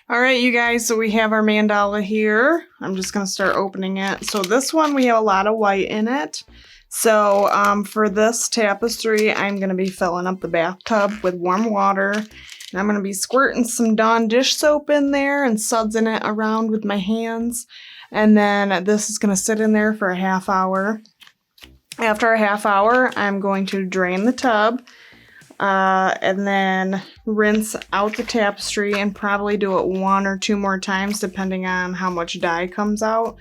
All right, you guys, so we have our mandala here. I'm just going to start opening it. So this one, we have a lot of white in it. So for this tapestry, I'm going to be filling up the bathtub with warm water. And I'm going to be squirting some Dawn dish soap in there and sudsing it around with my hands. And then this is going to sit in there for a half hour. After a half hour, I'm going to drain the tub. And then rinse out the tapestry and probably do it 1 or 2 more times depending on how much dye comes out.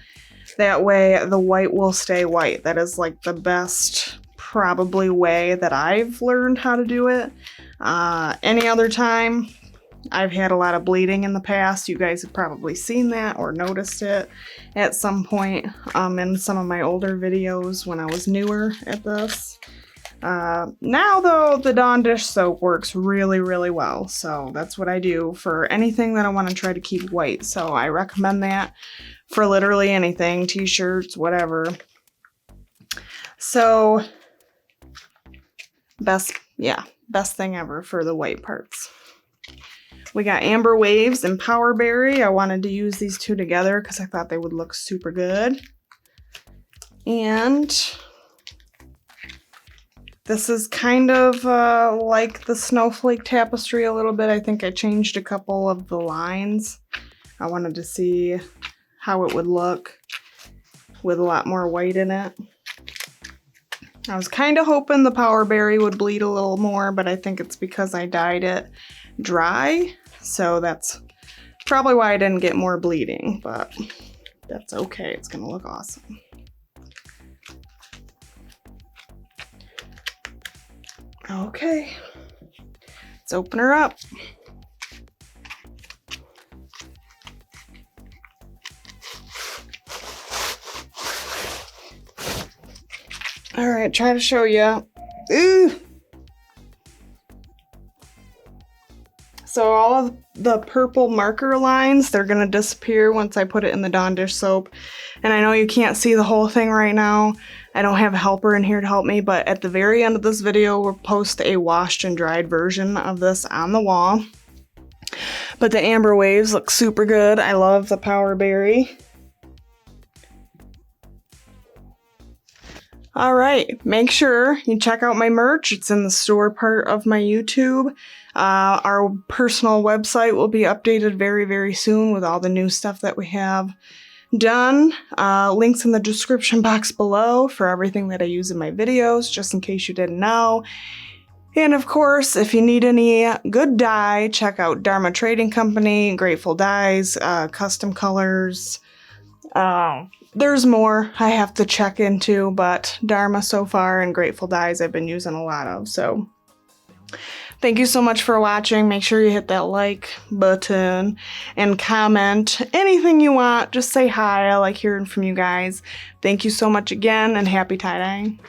That way the white will stay white. That is like the best probably way that I've learned how to do it. Any other time, I've had a lot of bleeding in the past. You guys have probably seen that or noticed it at some point in some of my older videos when I was newer at this. Now though, the Dawn dish soap works really, really well. So that's what I do for anything that I want to try to keep white. So I recommend that for literally anything, t-shirts, whatever. So best thing ever for the white parts. We got Amber Waves and Power Berry. I wanted to use these two together because I thought they would look super good. And this is kind of like the snowflake tapestry a little bit. I think I changed a couple of the lines. I wanted to see how it would look with a lot more white in it. I was kind of hoping the Power Berry would bleed a little more, but I think it's because I dyed it dry. So that's probably why I didn't get more bleeding, but that's okay. It's gonna look awesome. Okay, let's open her up. All right, try to show you. Ooh. So all of the purple marker lines, they're gonna disappear once I put it in the Dawn dish soap. And I know you can't see the whole thing right now. I don't have a helper in here to help me, but at the very end of this video, we'll post a washed and dried version of this on the wall. But the Amber Waves look super good. I love the Power Berry. All right, make sure you check out my merch. It's in the store part of my YouTube. Our personal website will be updated very, very soon with all the new stuff that we have done. Links in the description box below for everything that I use in my videos, just in case you didn't know. And of course, if you need any good dye, check out Dharma Trading Company, Grateful Dyes, Custom Colors. There's more I have to check into, but Dharma so far and Grateful Dyes I've been using a lot of. So thank you so much for watching. Make sure you hit that like button and comment anything you want. Just say hi. I like hearing from you guys. Thank you so much again and happy tie-dyeing.